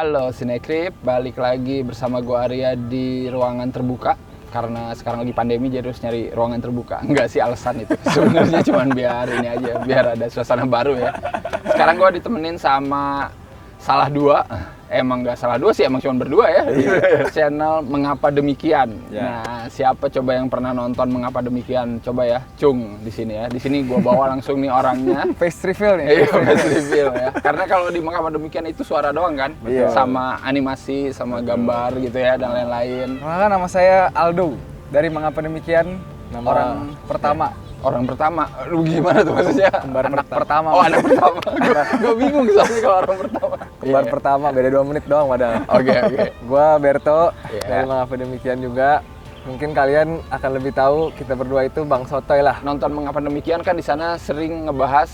Halo Sinekrip, balik lagi bersama gua Arya di ruangan terbuka. Karena sekarang lagi pandemi jadi harus nyari ruangan terbuka. Enggak sih alasan itu, sebenarnya cuma biar ini aja, biar ada suasana baru ya. Sekarang gua ditemenin sama salah dua, emang nggak salah dua sih, emang cuma berdua ya. Channel Mengapa Demikian. Nah, siapa coba yang pernah nonton Mengapa Demikian? Coba ya, Cung di sini ya. Di sini gua bawa langsung nih orangnya. Face reveal nih. Iya, face reveal ya. Karena kalau di Mengapa Demikian itu suara doang kan, sama animasi, sama gambar gitu ya dan lain-lain. Nama saya Aldo dari Mengapa Demikian. Orang pertama. Orang pertama, lu gimana tuh maksudnya? Anak pertama. Oh, anak pertama. Gue bingung soalnya kalau orang pertama. Kembar pertama, beda 2 menit doang padahal. Oke. Gua Berto, Iya. dari Mengapa Demikian juga. Mungkin kalian akan lebih tahu kita berdua itu Bang Sotoy lah. Nonton Mengapa Demikian kan di sana sering ngebahas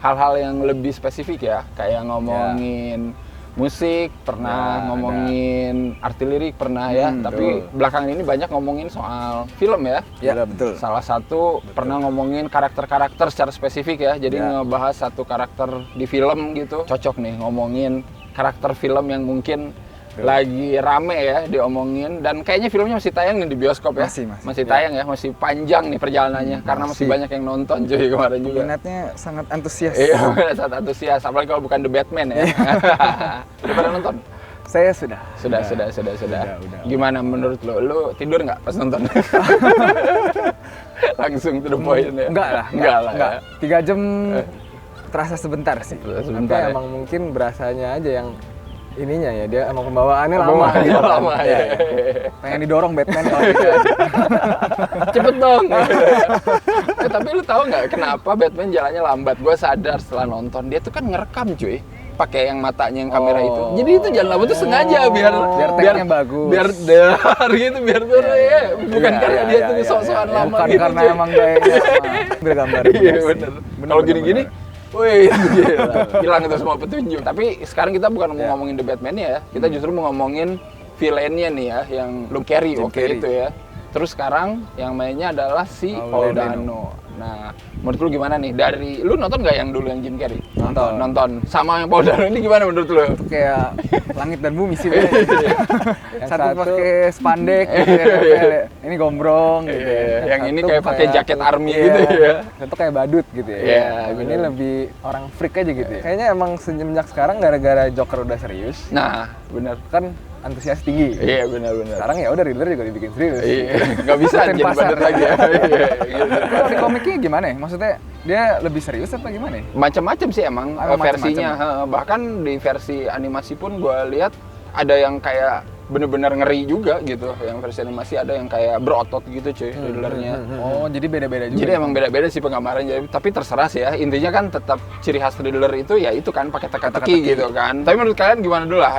hal-hal yang lebih spesifik ya, kayak ngomongin musik, pernah ngomongin arti lirik pernah ya, tapi belakangan ini banyak ngomongin soal film ya. Ya, betul. Salah satu pernah ngomongin karakter-karakter secara spesifik ya, jadi ngebahas satu karakter di film gitu. Cocok nih ngomongin karakter film yang mungkin lagi rame ya diomongin, dan kayaknya filmnya masih tayang nih di bioskop ya. Masih tayang ya, masih panjang nih perjalanannya karena masih banyak yang nonton cuy kemarin juga. Minatnya sangat antusias. Iya, sangat antusias, apalagi kalau bukan The Batman ya. Udah pada nonton? Saya sudah. Sudah. Gimana menurut lo? Lo tidur nggak pas nonton? Langsung to the point ya? Enggak lah. Ya. 3 jam terasa sebentar sih. Sebentar, tapi ya? emang mungkin berasanya aja yang ininya ya, dia emang pembawaannya lama. Lama ya. Pengen didorong Batman kalau gitu. Cepet dong. Tapi lu tahu nggak kenapa Batman jalannya lambat? Gue sadar setelah nonton, dia tuh kan ngerekam cuy, pakai yang matanya yang kamera itu. Jadi itu jalan lambat tuh sengaja biar take-nya bagus. Biar dar gitu, biar tuh ya. Bukan karena dia tuh sok-sokan lama bukan gitu. Karena cuy. emang gayanya ambil gambar. Iya bener. Kalau gini-gini, wih, hilang itu semua petunjuk. Tapi sekarang kita bukan mau ngomongin The Batman ya, kita justru mau ngomongin villainnya nih ya, yang Jim Carrey itu ya. Terus sekarang yang mainnya adalah si Paul Dano. Nah, menurut lu gimana nih? Dari lu nonton nggak yang dulu yang Jim Carrey? Nonton. Sama yang Paul Dano ini gimana menurut lu? Itu kayak langit dan bumi sih. Yang satu pakai spandek gitu ya, ini gombrong gitu ya. Yang ini kayak pakai jaket army gitu ya. Satu kayak badut gitu ya. Ini lebih orang freak aja gitu ya. Kayaknya emang semenjak sekarang gara-gara Joker udah serius. Nah, bener. Kan antusias tinggi. Iya, benar. Sekarang ya udah Riddler juga dibikin serius. Iya, nggak bisa jadi badut lagi ya. Kalau di komiknya gimana ya? Maksudnya dia lebih serius apa gimana ya? Macam-macam sih emang versinya. Bahkan di versi animasi pun gue lihat ada yang kayak bener-bener ngeri juga gitu. Yang versi animasi ada yang kayak berotot gitu cuy, Riddlernya. Oh, jadi beda-beda juga. Jadi emang beda-beda sih penggambaran. Jadi, tapi terserah sih ya. Intinya kan tetap ciri khas Riddler itu ya itu kan pakai teka-teki gitu kan. Tapi menurut kalian gimana dulu lah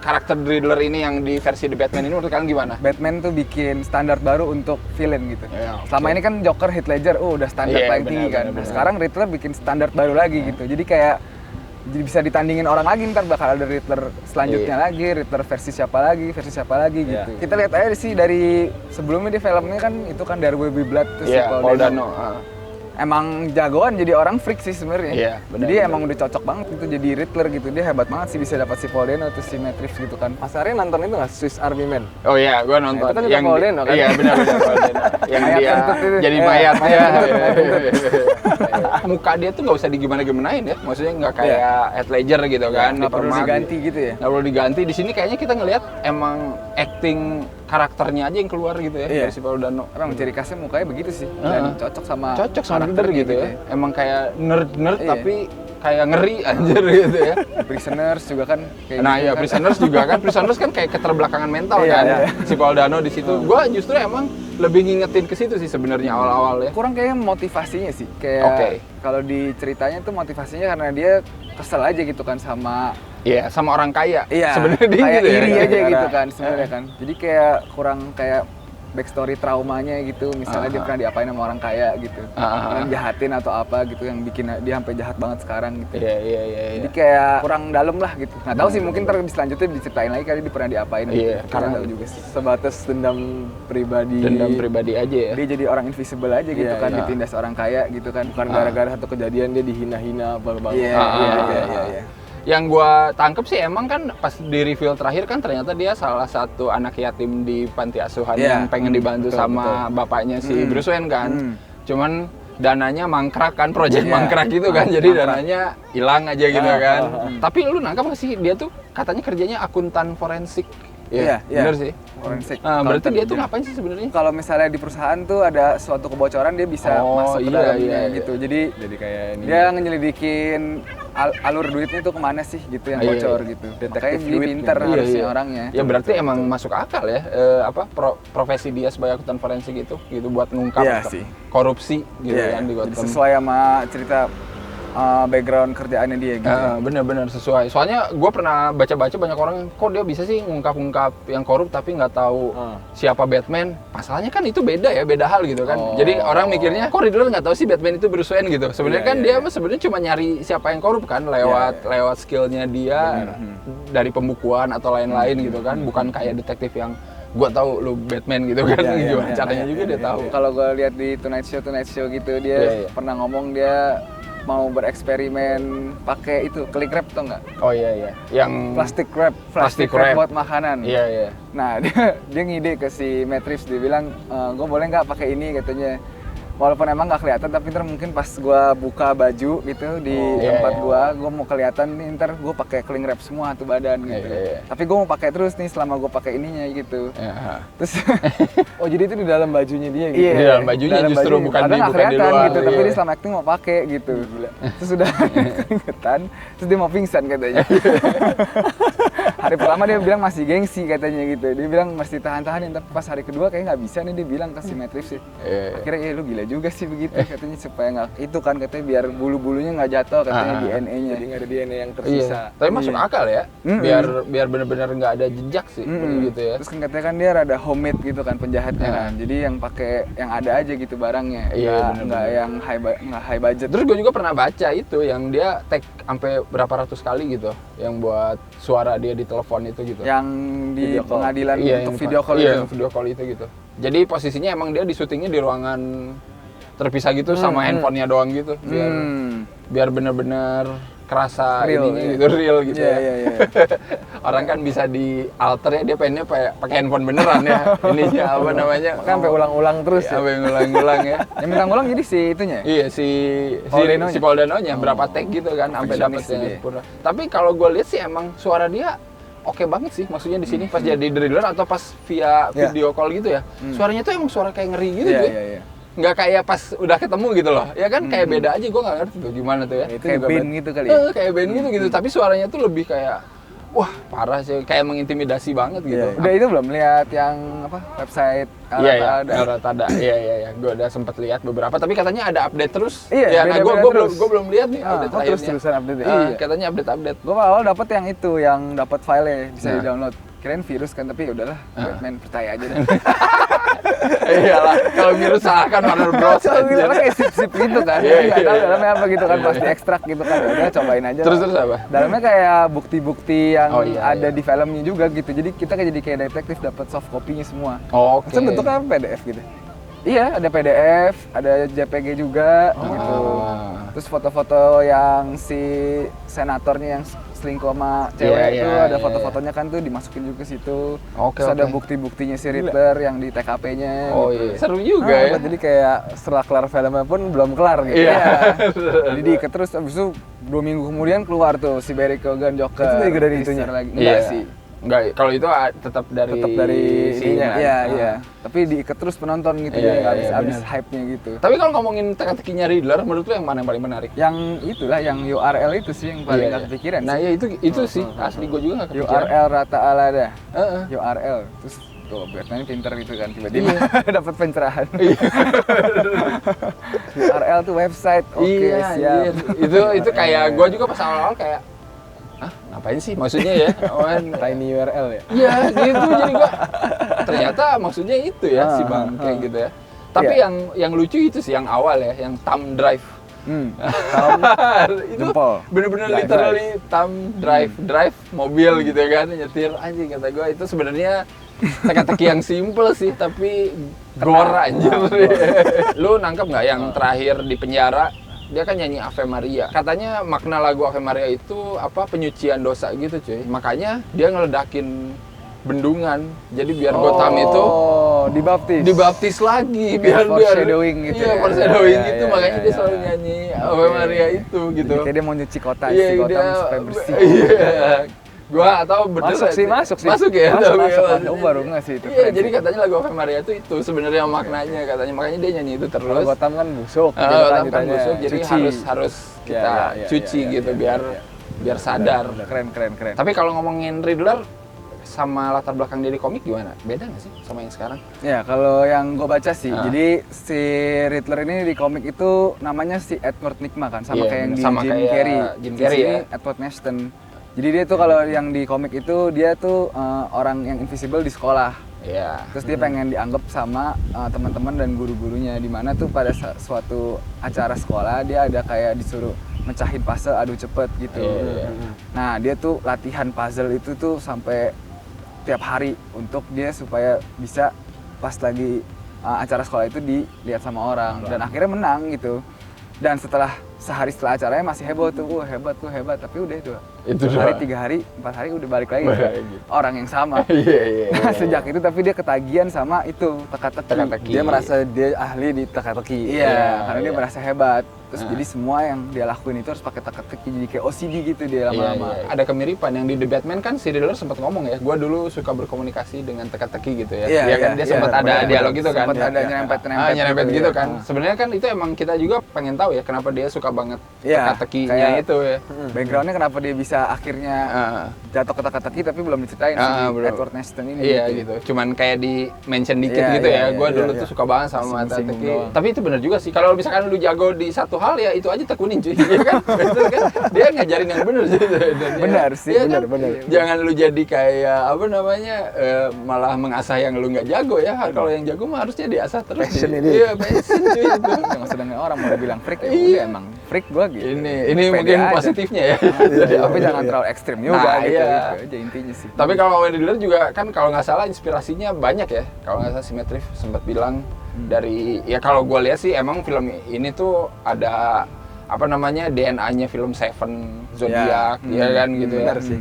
karakter Riddler ini yang di versi The Batman ini menurut kalian gimana? Batman tuh bikin standar baru untuk villain gitu. Selama ini kan Joker, Heath Ledger, udah standar paling tinggi kan. Nah, sekarang Riddler bikin standar baru lagi gitu. Jadi kayak jadi bisa ditandingin orang lagi, ntar bakal ada Riddler selanjutnya lagi, Riddler versi siapa lagi gitu. Kita lihat aja sih dari sebelumnya di filmnya kan itu kan There Will Be Blood tuh si Paul Dano. Emang jagoan jadi orang freak sih sebenarnya. Jadi emang udah cocok banget gitu jadi Riddler gitu. Dia hebat banget sih bisa dapat si Paul Dano atau si Matt Reeves gitu kan. Mas Arya nonton itu nggak Swiss Army Man? Oh iya, gua nonton. Itu kan yang Paul Dano kan? Iya benar Paul Dano. Yang dia jadi mayat ya. Muka dia tuh nggak usah digimana-gimanain ya. Maksudnya nggak kayak Heath Ledger gitu kan. Nggak perlu diganti gitu ya? Nggak perlu diganti. Di sini kayaknya kita ngelihat emang acting karakternya aja yang keluar gitu ya dari si Paul Dano. Emang ciri khasnya mukanya begitu sih. Dan cocok sama Riddler gitu ya. Emang kayak nerd tapi kayak ngeri anjir gitu ya. Prisoners juga kan kayak nah gitu ya, Prisoners juga kan. Prisoners kan kayak keterbelakangan mental kan. Si Paul Dano di situ. Gua justru emang lebih ngingetin ke situ sih sebenarnya awal-awal ya. Kurang kayak motivasinya sih. Kayak kalau di ceritanya tuh motivasinya karena dia kesel aja gitu kan sama sama orang kaya. Sebenarnya dia kayak gitu iri aja gitu kan sebenarnya kan. Jadi kayak kurang kayak backstory traumanya gitu, misalnya dia pernah diapain sama orang kaya gitu, pernah jahatin atau apa gitu yang bikin dia sampai jahat banget sekarang gitu. Jadi kayak kurang dalam lah gitu. Nggak tahu sih, mungkin ntar selanjutnya diceritain lagi kali dia pernah diapain gitu. Karena tahu juga sih. Sebatas dendam pribadi aja ya. Dia jadi orang invisible aja gitu kan, ditindas orang kaya gitu kan, bukan gara-gara satu kejadian dia dihina-hina apa-apa. Iya. Yang gua tangkep sih emang kan pas di reveal terakhir kan ternyata dia salah satu anak yatim di panti asuhan yang pengen dibantu sama bapaknya si Bruce Wayne kan. Cuman dananya mangkrak kan, project mangkrak gitu kan, jadi dananya hilang aja gitu kan. Tapi lu nangkep gak sih dia tuh katanya kerjanya akuntan forensik? Iya, bener sih. Forensik. Berarti dia tuh ngapain sih sebenarnya? Kalau misalnya di perusahaan tuh ada suatu kebocoran dia bisa masuk ke dalamnya gitu. Jadi kayak ini. Dia nyelidikin alur duitnya tuh kemana sih gitu yang bocor gitu. Kayak jadi pinter harusnya orangnya. Ya berarti emang masuk akal ya profesi dia sebagai akuntan forensik itu gitu buat ngungkap korupsi gitu kan di Gotham. Sesuai sama cerita background kerjaannya dia gitu. Bener-bener sesuai. Soalnya gue pernah baca-baca banyak orang kok dia bisa sih ngungkap-ngungkap yang korup tapi nggak tahu siapa Batman. Masalahnya kan itu beda ya, beda hal gitu kan. Jadi orang mikirnya kok Riddler nggak tahu sih Batman itu Bruce Wayne gitu. Sebenarnya kan dia sebenarnya cuma nyari siapa yang korup kan lewat skillnya dia dari pembukuan atau lain-lain gitu kan. Bukan kayak detektif yang gue tahu lu Batman gitu kan. Gimana caranya juga dia tahu. Kalau gue lihat di Tonight Show gitu dia pernah ngomong dia mau bereksperimen pakai itu click wrap atau enggak? Oh iya, yang plastic wrap buat makanan. Iya. Nah dia ngide ke si Matt Reeves, dia bilang gue boleh nggak pakai ini katanya. Walaupun emang nggak kelihatan, tapi ntar mungkin pas gue buka baju gitu di tempat gue mau kelihatan nih ntar gue pakai cling wrap semua tuh badan gitu. Tapi gue mau pakai terus nih selama gue pakai ininya gitu. Terus oh jadi itu di dalam bajunya dia gitu? Iya, di dalam bajunya justru bukan di luar gitu, tapi dia selama acting mau pakai gitu. Terus udah keringetan, terus dia mau pingsan katanya. Hari pertama dia bilang masih gengsi katanya gitu, dia bilang masih tahan-tahanin, tapi pas hari kedua kayaknya nggak bisa nih dia bilang ke si Matt Reeves sih. Akhirnya lu gila juga sih begitu katanya supaya nggak itu kan katanya biar bulu-bulunya nggak jatuh katanya DNA-nya. Jadi nggak ada DNA yang tersisa. Tapi masuk akal ya, biar benar-benar nggak ada jejak sih gitu ya. Terus kan katanya kan dia rada homemade gitu kan penjahatnya kan, jadi yang pakai yang ada aja gitu barangnya, nggak yang high budget. Terus gue juga pernah baca itu yang dia take sampai berapa ratus kali gitu, yang buat suara dia di telepon itu gitu. Yang di pengadilan untuk video call itu. Iya, video call itu gitu. Jadi posisinya emang dia di syutingnya di ruangan terpisah gitu sama handphonenya doang gitu, biar bener-bener kerasa ininya gitu, real gitu ya. Orang kan bisa di alter ya, dia pengennya pakai handphone beneran ya. Ininya apa namanya? Kan sampai ulang-ulang terus ya. Sampai ngulang-ngulang ya. Yang minta ngulang jadi si itunya. Iya, si Paul Dano-nya berapa take gitu kan sampai dapat yang sempurna. Tapi kalau gue lihat sih emang suara dia oke banget sih, maksudnya di sini pas jadi Riddler atau pas via video call gitu ya. Suaranya tuh emang suara kayak ngeri gitu tuh. Nggak kayak pas udah ketemu gitu loh, ya kan kayak beda aja, gue nggak ngerti tuh gimana tuh ya. Itu kayak band gitu kali ya? Kayak band gitu, tapi suaranya tuh lebih kayak, wah parah sih, kayak mengintimidasi banget gitu. Udah itu belum lihat yang apa website Ratada? Iya, gue udah sempet lihat beberapa, tapi katanya ada update terus. Iya, nah gue belum lihat nih update terakhirnya. Terus-terusan update. Katanya update. Gue awal dapet yang itu, yang dapat file bisa di-download. Kirain virus kan, tapi udahlah, Batman percaya aja deh. Iyalah, kalau virus salahkan Warner Bros. Karena kayak sip-sip gitu kan, nggak tahu dalamnya apa gitu kan, pas diekstrak gitu kan, udah cobain aja. Terus apa? Dalamnya kayak bukti-bukti yang ada di filmnya juga gitu, jadi kita jadi kayak detektif dapat soft copy-nya semua. Oke. Terus bentuknya PDF gitu. Iya, ada PDF, ada JPG juga gitu. Terus foto-foto yang si senatornya yang selingkuh sama cewek itu ada foto-fotonya kan tuh dimasukin juga ke situ. Terus ada bukti-buktinya si Riddler yang di TKP-nya. Iya. Seru juga ya. Jadi kayak setelah kelar filmnya pun belum kelar gitu. Iya. Jadi diikat terus, abis itu 2 minggu kemudian keluar tuh si Barry Keoghan Joker. Itu juga dari itunya? Enggak sih. Enggak, kalau itu tetap dari ininya. Iya. Tapi diikat terus penonton gitu, jadi nggak habis hype-nya gitu. Tapi kalau ngomongin teka-tekinya Riddler, menurut lu yang mana yang paling menarik? Yang itulah, yang URL itu sih yang paling nggak kepikiran. Nah ya itu sih, asli gue juga nggak kepikiran. URL Rata Alada. URL, terus tuh Batman pinter gitu kan, tiba-tiba dapat pencerahan. URL tuh website, siap. Itu kayak gue juga pas awal-awal kayak, ngapain sih maksudnya ya? Tiny URL ya? Iya gitu, jadi gua ternyata maksudnya itu ya si Bang kayak gitu ya. Tapi yang lucu itu sih yang awal ya, yang thumb drive. Itu bener-bener literally thumb drive mobil gitu kan, nyetir anjing kata gua. Itu sebenarnya teka-teki yang simple sih, tapi gore anjir. Lu nangkep nggak yang terakhir di penjara dia kan nyanyi Ave Maria. Katanya makna lagu Ave Maria itu apa, penyucian dosa gitu cuy. Makanya dia ngeledakin bendungan. Jadi biar Gotham itu dibaptis lagi biar foreshadowing gitu. Iya, ya. foreshadowing Iya, gitu. iya, Makanya iya, dia selalu iya. nyanyi Ave Maria itu gitu. Jadi kayak dia mau nyuci kota, Iya, isi Gotham dia- supaya bersih. Iya. Gua atau bener Masuk sih. Masuk ya. Masuk, tapi masuk. maksudnya- Oh, baru nggak sih itu. Iya, keren jadi sih. katanya lagu Ave Maria itu sebenarnya maknanya katanya. Makanya dia nyanyi itu terus. Kalau Gotham kan busuk, gitu Gotham kan ceritanya. busuk, jadi Cuci. harus kita Iya, cuci iya, gitu iya, biar iya. biar sadar. Keren. Tapi kalau ngomongin Riddler sama latar belakang dia di komik gimana? Beda nggak sih sama yang sekarang? Ya, kalau yang gue baca sih, Ah. jadi si Riddler ini di komik itu namanya si Edward Nygma kan, sama Iya, kayak yang di sama Jim kayak Carrey. Jim Di Carrey sini ya. Edward Norton. Jadi dia tuh kalau yang di komik itu dia tuh orang yang invisible di sekolah. Iya. Terus dia pengen dianggap sama teman-teman dan guru-gurunya, di mana tuh pada suatu acara sekolah dia ada kayak disuruh mecahin puzzle adu cepet gitu. Iya. Nah, dia tuh latihan puzzle itu tuh sampai tiap hari untuk dia supaya bisa pas lagi acara sekolah itu dilihat sama orang dan akhirnya menang gitu. Dan sehari setelah acaranya masih heboh tuh, hebat, tapi udah itu. Itu 2 hari, doang. 3 hari, 4 hari udah balik lagi Balik ke lagi. orang yang sama. Iya. Nah, sejak itu tapi dia ketagihan sama itu teka-teki. Teka-teki. Dia merasa dia ahli di teka-teki. Iya, karena dia iya. merasa hebat. Terus jadi semua yang dia lakuin itu harus pakai teka-teki, jadi kayak OCD gitu dia lama-lama. Iya. Ada kemiripan yang di The Batman kan si Riddler sempat ngomong ya, gua dulu suka berkomunikasi dengan teka-teki gitu ya. Iya, Iya kan iya, dia iya, sempat ada benar, dialog benar. gitu kan. Sempat ada Iya. nyerempet-nyerempet nyerempet gitu, gitu iya. kan. Sebenarnya kan itu emang kita juga pengen tahu ya kenapa dia suka banget Iya, teka-tekinya kayak- itu ya. Backgroundnya kenapa dia bisa akhirnya Ah. jatuh ke teka-teki tapi belum diceritain Ah, si belum. Edward Norton ini. Iya gitu. Cuman kayak di mention dikit Iya, gitu iya, ya. Gua iya, dulu iya. tuh suka banget sama Singgung-singgung teka-teki. doang. Tapi itu benar juga sih. Kalau misalkan lu jago di satu hal ya itu aja tekunin cuy. Iya kan? Betul kan? Dia ngajarin yang benar sih. Dan dia- Benar sih, iya kan? benar. Jangan lu jadi kayak apa namanya malah mengasah yang lu nggak jago ya. Kalau yang jago mah harusnya diasah terus. Passion ini. Iya, passion cuy itu. Yang sedangkan orang mau bilang freak ya Iya. udah emang freak gua gitu. Ini Pede mungkin aja. positifnya ya. Tapi jangan terlalu ekstrim juga Nah, gitu, iya. gitu aja intinya sih. Tapi kalau Wayne Riddler juga kan kalau nggak salah inspirasinya banyak ya. Kalau nggak salah si Matt Reeves sempat bilang dari ya kalau gue lihat sih emang film ini tuh ada apa namanya DNA-nya film Seven, Zodiac, ya kan gitu ya. benar sih.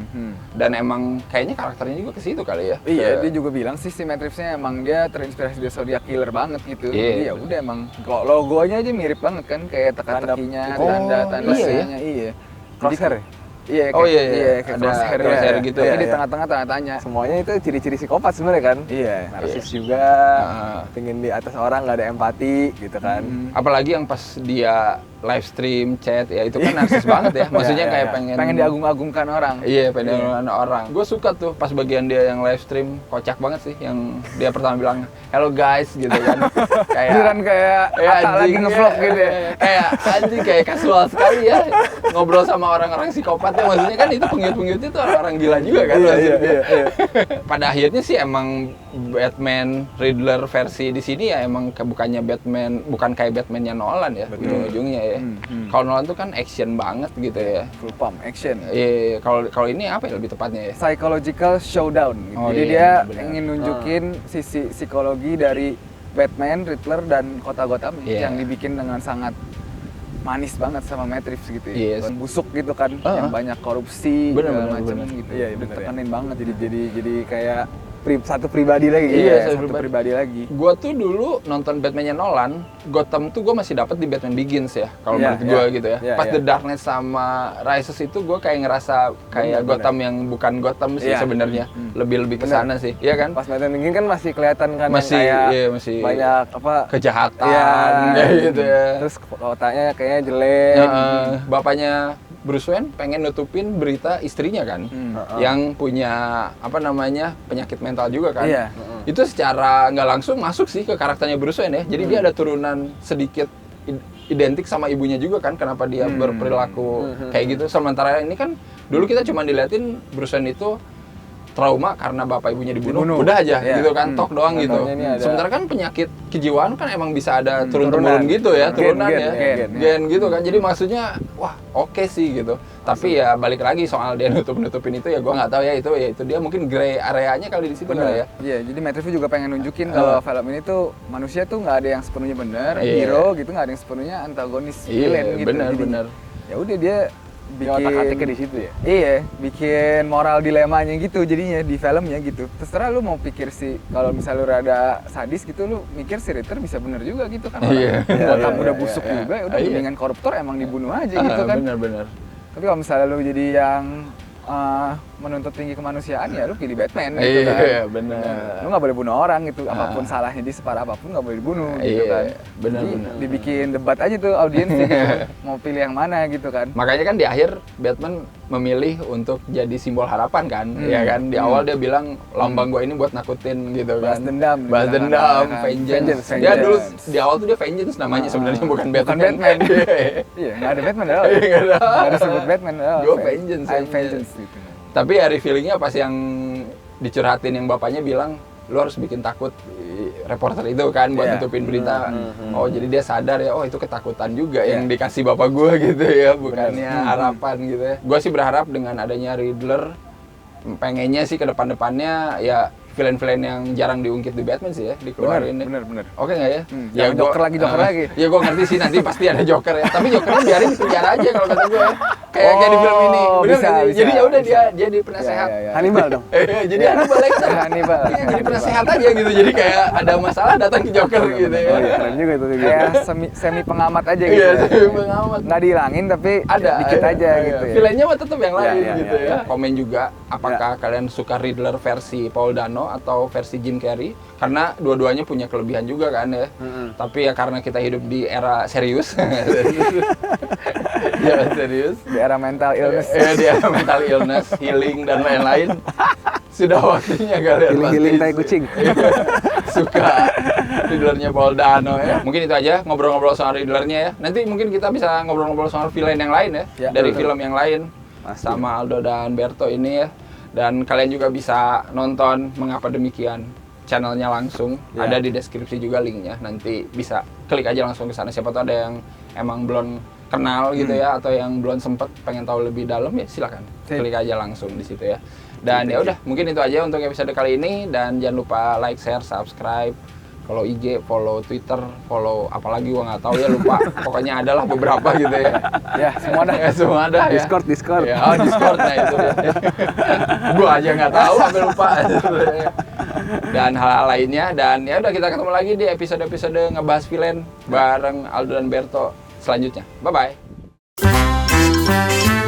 Dan emang kayaknya karakternya juga ke situ kali ya. Iya, dia juga bilang sih si Matt Reeves-nya emang dia terinspirasi dari Zodiac Killer banget gitu. Iya. Jadi ya udah emang kalau logonya aja mirip banget kan kayak teka-tekinya, Oh, tanda-tanda iya ya? iya. Crosshair ya? Iya, Oh, iya, iya. kayak Ada crosshair, crosshair iya. gitu Tapi ya, di iya. tengah-tengah tanda-tanya. Semuanya itu ciri-ciri psikopat sebenarnya kan? Iya. Narsis juga, pengen di atas orang, nggak ada empati gitu kan. Apalagi yang pas dia live stream, chat, ya itu kan narsis banget ya. Maksudnya Iya, kayak iya. Pengen diagung-agungkan orang. Iya, pengen orang. Gue suka tuh pas bagian dia yang live stream, kocak banget sih. Yang dia pertama bilang, hello guys, gitu kan. Kayak Beneran kayak Atta lagi nge-vlog gitu ya. Kayak anjing, kayak kasual sekali ya. Ngobrol sama orang-orang psikopat ya. Maksudnya kan itu pengiut-pengiutnya tuh orang-orang gila juga kan. maksudnya. Pada akhirnya sih emang Batman Riddler versi di sini ya emang bukannya Batman, bukan kayak Batman-nya Nolan ya. Ujung-ujungnya ya. Kalau Nolan tuh kan action banget gitu ya. Full pump action. Iya, kalau ini apa ya lebih tepatnya ya? Psychological showdown. Gitu. Oh, Jadi iya, dia benar. ingin nunjukin sisi psikologi dari Batman, Riddler dan kota Gotham Iya. yang dibikin dengan sangat manis banget sama Matt Reeves gitu ya. Yes. Busuk gitu kan, yang banyak korupsi Bener, segala bener, macam bener. gitu. Iya, bener, Ditekenin banget Jadi kayak satu pribadi lagi. Iya, satu pribadi lagi. Gua tuh dulu nonton Batman-nya Nolan, Gotham tuh gua masih dapat di Batman Begins ya, kalau Iya, menurut gua iya. gitu ya. Iya, Pas iya. The Darkness sama Rises itu gua kayak ngerasa kayak Bener, Gotham yang bukan Gotham sih Iya. sebenarnya, lebih ke Bener. sana sih, iya kan? Pas Batman Begins kan masih kelihatan kan yang Masih, kayak iya, masih banyak apa Kejahatan, Iya, kayak gitu ya. Terus kotanya kayaknya jelek. Ya, bapaknya Bruce Wayne pengen nutupin berita istrinya kan, yang punya apa namanya penyakit mental juga kan. Iya. Itu secara nggak langsung masuk sih ke karakternya Bruce Wayne ya. Jadi dia ada turunan sedikit identik sama ibunya juga kan. Kenapa dia berperilaku kayak gitu. Sementara ini kan dulu kita cuma diliatin Bruce Wayne itu trauma karena bapak ibunya dibunuh. Dibunuh. Udah aja Iya. gitu kan, tok doang gitu. Contohnya ini ada- Sementara kan penyakit kejiwaan kan emang bisa ada turun-temurun turunan. gitu ya, Gen, turunan gen, ya. gen. Gen gitu kan. Jadi maksudnya wah, oke sih gitu. Tapi ya balik lagi soal dia nutup-nutupin itu ya gua nggak tahu ya itu dia mungkin gray areanya kali di situ kali ya. Iya, jadi Matt Reeves juga pengen nunjukin kalau film ini tuh manusia tuh nggak ada yang sepenuhnya benar, Iya. hero gitu nggak ada yang sepenuhnya antagonis villain Iya, gitu. benar Jadi, benar. Ya udah dia Di otak-atiknya di bikin situ ya. iya, bikin moral dilemanya gitu jadinya di filmnya gitu. Terserah lu mau pikir sih kalau misalnya lu rada sadis gitu lu mikir si Ritter bisa bener juga gitu kan. Iya. Otak Iya, udah iya, busuk iya. juga, ya udah Iya. mendingan koruptor emang dibunuh aja gitu kan. Benar-benar. Tapi kalau misalnya lu jadi yang menuntut tinggi kemanusiaan ya lu pilih Batman gitu kan. Iya, benar. Lu nggak boleh bunuh orang gitu, apapun salahnya dia separah apapun nggak boleh dibunuh gitu Iya, kan. benar, Jadi benar. dibikin debat aja tuh audiens gitu. Mau pilih yang mana gitu kan. Makanya kan di akhir Batman memilih untuk jadi simbol harapan kan, ya kan. Di awal dia bilang lambang gua ini buat nakutin gitu Balas kan. dendam, Balas bilang dendam, kan. vengeance. Vengeance, Dia dulu vengeance. di awal tuh dia vengeance namanya sebenarnya bukan Batman. Batman. Iya, nggak ada Batman dah. Iya, nggak ada. Nggak disebut Batman dah. Gua vengeance, I'm vengeance. vengeance gitu. Tapi ya revealingnya pas yang dicurhatin yang bapaknya bilang lu harus bikin takut reporter itu kan buat Iya. nutupin berita. Oh jadi dia sadar ya, oh itu ketakutan juga yang dikasih bapak gua gitu ya, bukannya harapan gitu ya. Gua sih berharap dengan adanya Riddler, pengennya sih ke depan-depannya ya villain-villain yang jarang diungkit di Batman sih ya dikeluarin. Bener. Oke nggak ya? Jangan Joker lagi. Ya gue ngerti sih nanti pasti ada Joker ya. Tapi Jokernya biarin di penjara aja kalau kata gue. Kayak di film ini. Oh, Bener bisa, nggak sih? bisa, Jadi ya udah bisa. dia jadi penasehat. Ya. Hannibal dong. Jadi Hannibal Lecter. Hannibal. Iya, jadi penasehat aja gitu. Jadi kayak ada masalah datang ke Joker gitu ya. Oh iya, keren juga itu. Kayak semi pengamat aja gitu. Iya, ya. semi pengamat. Nggak dihilangin tapi Ada dikit aja gitu ya. Villainnya mah tetap yang lain iya, gitu iya. ya. Komen juga apakah kalian suka Riddler versi Paul Dano atau versi Jim Carrey? Karena dua-duanya punya kelebihan juga kan ya. Tapi ya karena kita hidup di era serius. Ya serius. Di era mental illness. Di era mental illness, healing dan lain-lain. Sudah waktunya kalian Healing pasti tai kucing. suka Riddlernya Paul Dano ya. Mungkin itu aja ngobrol-ngobrol soal Riddlernya ya. Nanti mungkin kita bisa ngobrol-ngobrol soal villain yang lain ya, Ya, dari betul. film yang lain. Pasti. Sama Aldo dan Berto ini ya. Dan kalian juga bisa nonton Mengapa Demikian channelnya langsung, Ya. ada di deskripsi juga linknya. Nanti bisa klik aja langsung ke sana. Siapa tahu ada yang emang belum kenal gitu ya, atau yang belum sempet pengen tahu lebih dalam ya silakan Sip. klik aja langsung di situ ya. Dan ya udah mungkin itu aja untuk episode kali ini, dan jangan lupa like, share, subscribe, follow IG, follow Twitter, follow apalagi gua nggak tahu ya, lupa. Pokoknya adalah beberapa gitu ya. Ya, semua dah. Ya, semua ada ya. Discord. Ya, oh Discord, nah itu dia. Gua aja nggak tahu sampai lupa. Dan hal-hal lainnya, dan ya udah kita ketemu lagi di episode-episode ngebahas villain bareng Aldo dan Berto selanjutnya. Bye bye.